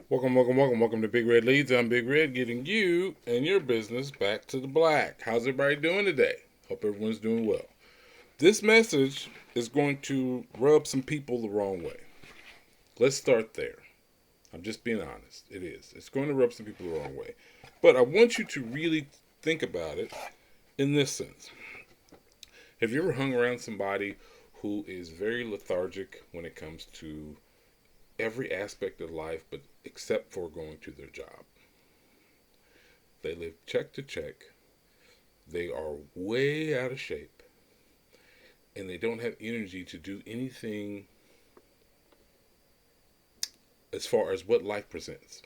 Welcome to Big Red Leads. I'm Big Red, getting you and your business back to the black. How's everybody doing today? Hope everyone's doing well. This message is going to rub some people the wrong way. Let's start there. I'm just being honest. It is. It's going to rub some people the wrong way. But I want you to really think about it in this sense. Have you ever hung around somebody who is very lethargic when it comes to every aspect of life, but except for going to their job? They live check to check. They are way out of shape. And they don't have energy to do anything as far as what life presents.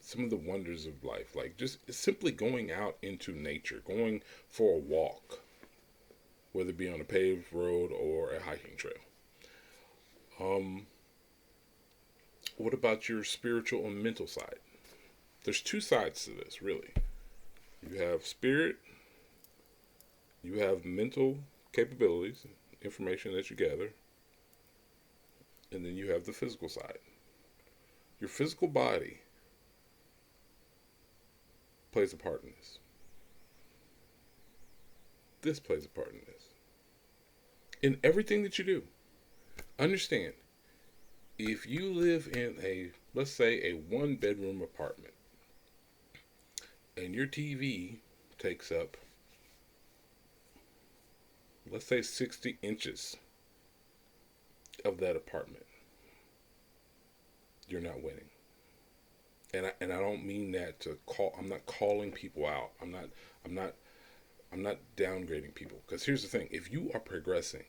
Some of the wonders of life, like just simply going out into nature, going for a walk, whether it be on a paved road or a hiking trail. Um, what about your spiritual and mental side? There's two sides to this, really. You have spirit, you have mental capabilities, information that you gather, and then you have the physical side. Your physical body plays a part in this. This plays a part in this. In everything that you do. Understand, if you live in let's say, a one bedroom apartment, and your TV takes up, let's say, 60 inches of that apartment, you're not winning. And I don't mean that to call. I'm not calling people out. I'm not I'm not downgrading people, because here's the thing: if you are progressing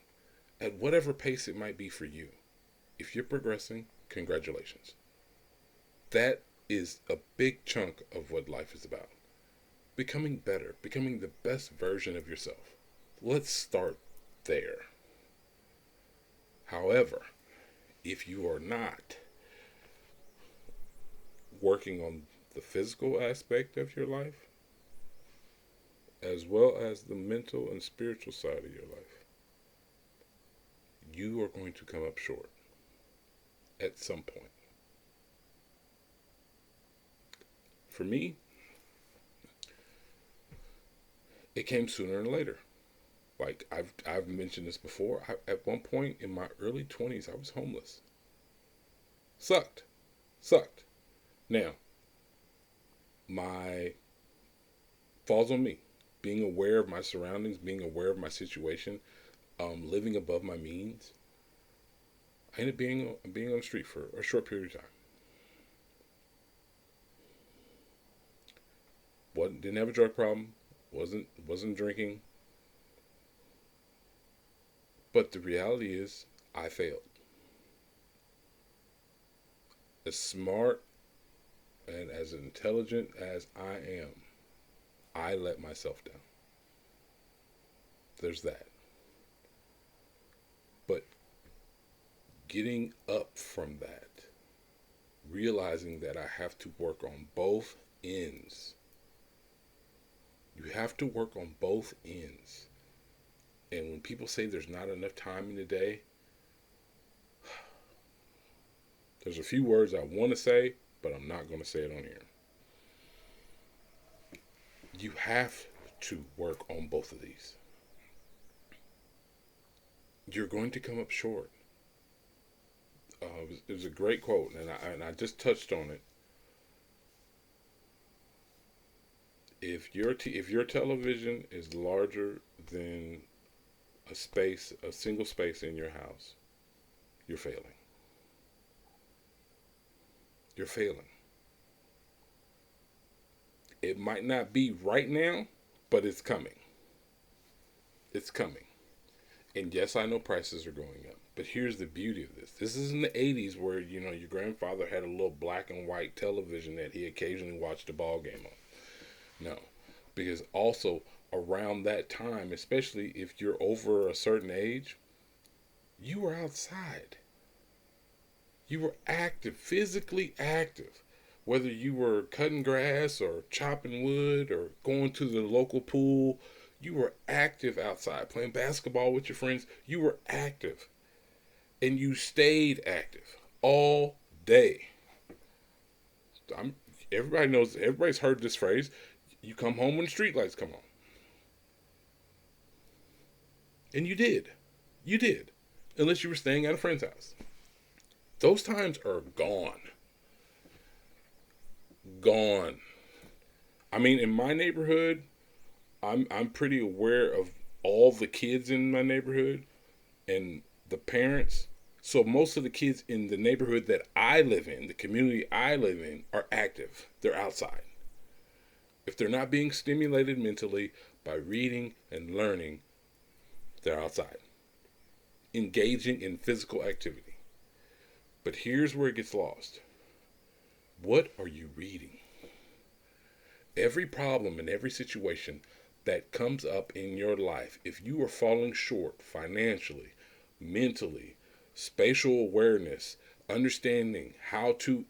at whatever pace it might be for you, if you're progressing, congratulations. That is a big chunk of what life is about. Becoming better, becoming the best version of yourself. Let's start there. However, if you are not working on the physical aspect of your life, as well as the mental and spiritual side of your life, you are going to come up short at some point. For me, it came sooner than later. Like I've mentioned this before. At one point in my early 20s, I was homeless. Sucked, sucked. Now, my falls on me. Being aware of my surroundings, being aware of my situation, living above my means. I ended up being on the street for a short period of time. Didn't have a drug problem. Wasn't drinking. But the reality is, I failed. As smart and as intelligent as I am, I let myself down. There's that. But getting up from that, realizing that I have to work on both ends. You have to work on both ends. And when people say there's not enough time in the day, there's a few words I want to say, but I'm not going to say it on here. You have to work on both of these. You're going to come up short. It was a great quote, and I just touched on it. If your television is larger than a single space in your house, you're failing. You're failing. It might not be right now, but it's coming. It's coming. And yes, I know prices are going up. But here's the beauty of this. This is in the 80s where, your grandfather had a little black and white television that he occasionally watched a ball game on. No. Because also around that time, especially if you're over a certain age, you were outside. You were active, physically active. Whether you were cutting grass or chopping wood or going to the local pool, you were active outside. Playing basketball with your friends, you were active. And you stayed active all day. I'm everybody knows. Everybody's heard this phrase. You come home when the street lights come on, and you did. You did, unless you were staying at a friend's house. Those times are gone. Gone. I mean, in my neighborhood, I'm pretty aware of all the kids in my neighborhood and the parents. So most of the kids in the neighborhood that I live in, the community I live in, are active. They're outside. If they're not being stimulated mentally by reading and learning, they're outside, engaging in physical activity. But here's where it gets lost. What are you reading? Every problem and every situation that comes up in your life, if you are falling short financially, mentally, spatial awareness, understanding how to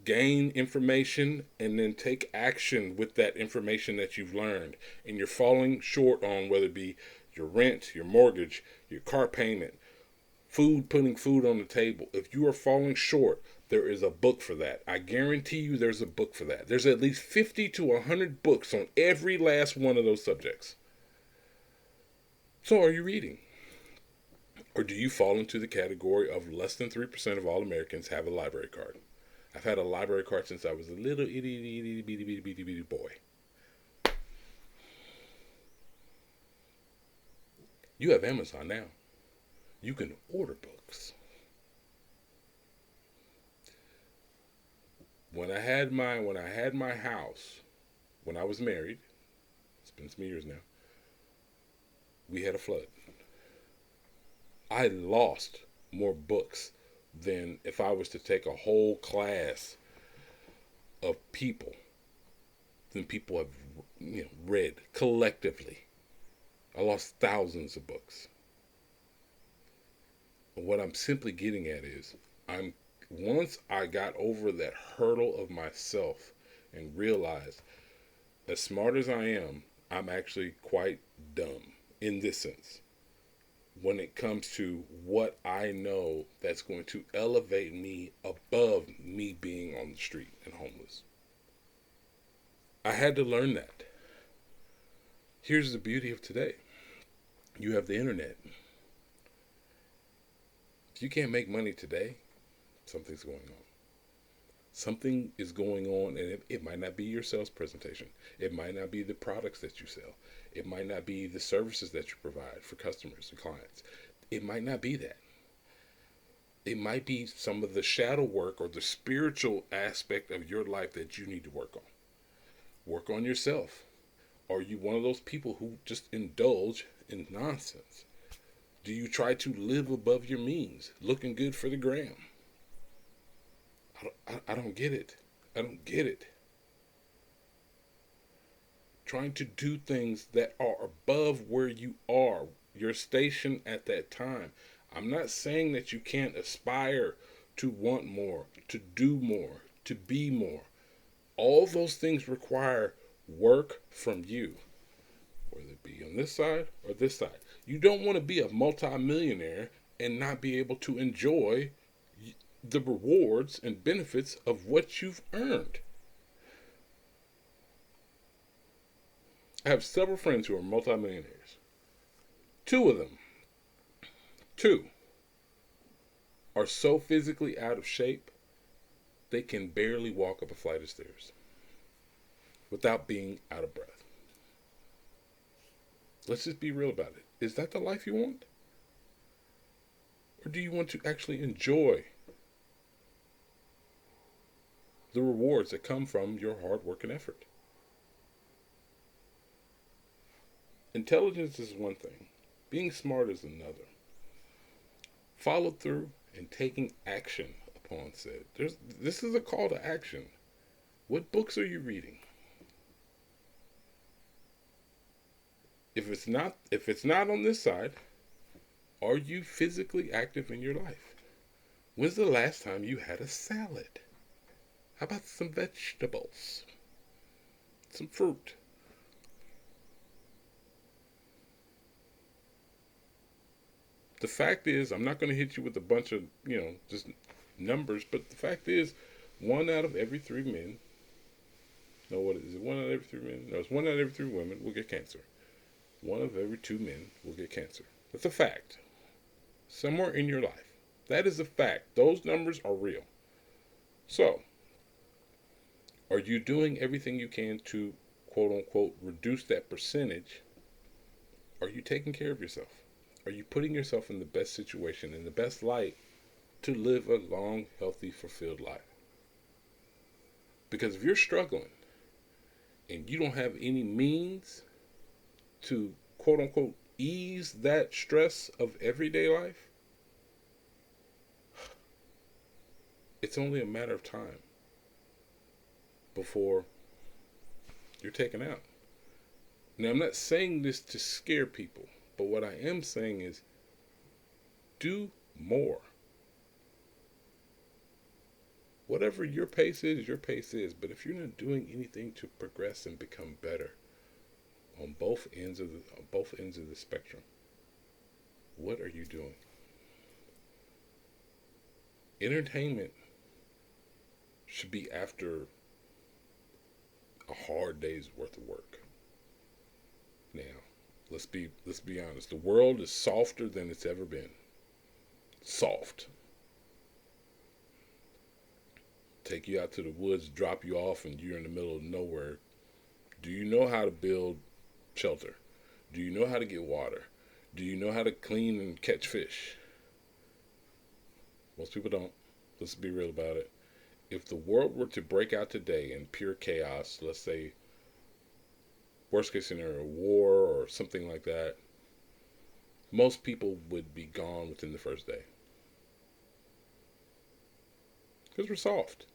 gain information and then take action with that information that you've learned, and you're falling short on whether it be your rent, your mortgage, your car payment, food, putting food on the table. If you are falling short, there is a book for that. I guarantee you there's a book for that. There's at least 50 to 100 books on every last one of those subjects. So are you reading? Or do you fall into the category of less than 3% of all Americans have a library card? I've had a library card since I was a little itty bitty boy. You have Amazon now. You can order books. When I had my house, when I was married, it's been some years now, we had a flood. I lost more books than if I was to take a whole class of people than people have read collectively. I lost thousands of books. What I'm simply getting at is once I got over that hurdle of myself and realized, as smart as I am, I'm actually quite dumb in this sense. When it comes to what I know that's going to elevate me above me being on the street and homeless. I had to learn that. Here's the beauty of today. You have the internet. If you can't make money today, something's going on. Something is going on, and it might not be your sales presentation. It might not be the products that you sell. It might not be the services that you provide for customers and clients. It might not be that. It might be some of the shadow work or the spiritual aspect of your life that you need to work on. Work on yourself. Are you one of those people who just indulge in nonsense? Do you try to live above your means, looking good for the gram? I don't get it. I don't get it. Trying to do things that are above where you are, your station at that time. I'm not saying that you can't aspire to want more, to do more, to be more. All those things require work from you, whether it be on this side or this side. You don't want to be a multimillionaire and not be able to enjoy the rewards and benefits of what you've earned. I have several friends who are multimillionaires. Two of them, are so physically out of shape, they can barely walk up a flight of stairs without being out of breath. Let's just be real about it. Is that the life you want? Or do you want to actually enjoy the rewards that come from your hard work and effort? Intelligence is one thing. Being smart is another. Follow through and taking action upon said. This is a call to action. What books are you reading? If it's not on this side, are you physically active in your life? When's the last time you had a salad? How about some vegetables? Some fruit? The fact is, I'm not going to hit you with a bunch of, just numbers, but the fact is, one out of every three men, no, what is it? One out of every three men? No, it's one out of every three women will get cancer. One of every two men will get cancer. That's a fact. Somewhere in your life. That is a fact. Those numbers are real. So, are you doing everything you can to, quote unquote, reduce that percentage? Are you taking care of yourself? Are you putting yourself in the best situation, in the best light to live a long, healthy, fulfilled life? Because if you're struggling and you don't have any means to, quote unquote, ease that stress of everyday life, it's only a matter of time before you're taken out. Now, I'm not saying this to scare people, but what I am saying is do more. Whatever your pace is, your pace is. But if you're not doing anything to progress and become better on both ends of the spectrum, what are you doing? Entertainment should be after a hard day's worth of work. Now, let's be honest. The world is softer than it's ever been. Soft. Take you out to the woods, drop you off, and you're in the middle of nowhere. Do you know how to build shelter? Do you know how to get water? Do you know how to clean and catch fish? Most people don't. Let's be real about it. If the world were to break out today in pure chaos, let's say worst case scenario, war or something like that, most people would be gone within the first day. Because we're soft.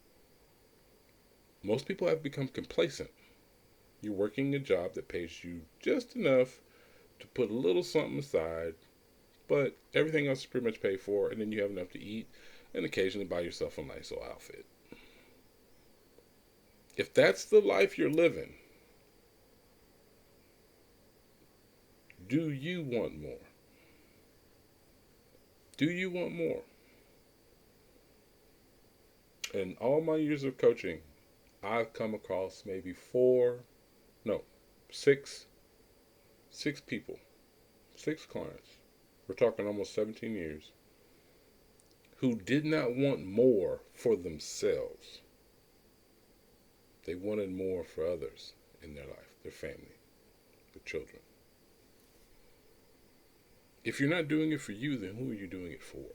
Most people have become complacent. You're working a job that pays you just enough to put a little something aside, but everything else is pretty much paid for, and then you have enough to eat and occasionally buy yourself a nice little outfit. If that's the life you're living, do you want more? Do you want more? In all my years of coaching, I've come across maybe six people, six clients. We're talking almost 17 years, who did not want more for themselves. They wanted more for others in their life, their family, their children. If you're not doing it for you, then who are you doing it for?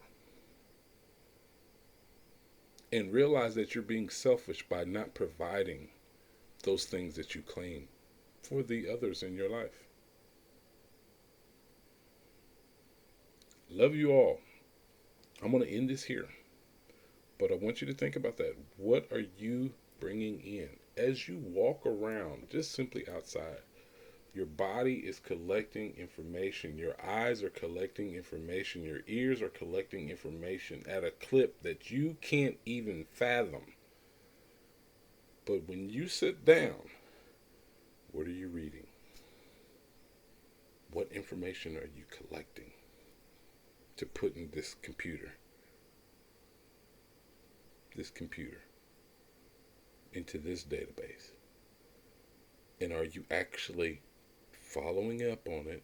And realize that you're being selfish by not providing those things that you claim for the others in your life. Love you all. I'm going to end this here. But I want you to think about that. What are you bringing in? As you walk around, just simply outside, your body is collecting information. Your eyes are collecting information. Your ears are collecting information at a clip that you can't even fathom. But when you sit down, what are you reading? What information are you collecting to put in this computer? Into this database? And are you actually following up on it,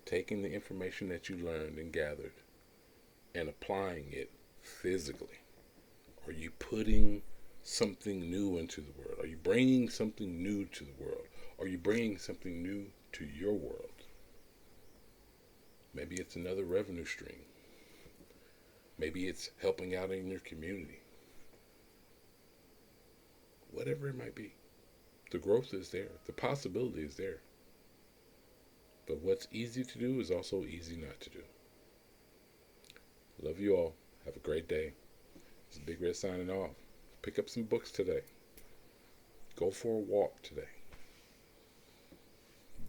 taking the information that you learned and gathered and applying it physically? Are you putting something new into the world? Are you bringing something new to the world? Are you bringing something new to your world? Maybe it's another revenue stream. Maybe it's helping out in your community. Whatever it might be. The growth is there. The possibility is there. But what's easy to do is also easy not to do. Love you all. Have a great day. This is Big Red signing off. Pick up some books today. Go for a walk today.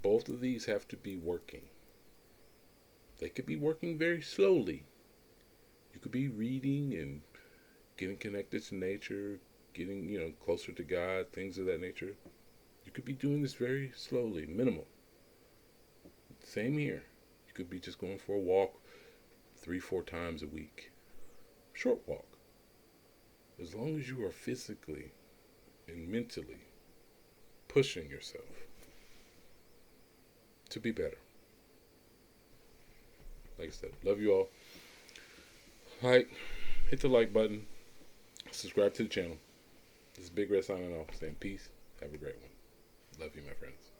Both of these have to be working. They could be working very slowly. You could be reading and getting connected to nature, getting, closer to God, things of that nature. You could be doing this very slowly, minimal. Same here. You could be just going for a walk 3-4 times a week. Short walk. as long as you are physically and mentally pushing yourself to be better. Like I said, love you all. Hit the like button. Subscribe to the channel. This is Big Red signing off, saying peace. Have a great one. Love you, my friends.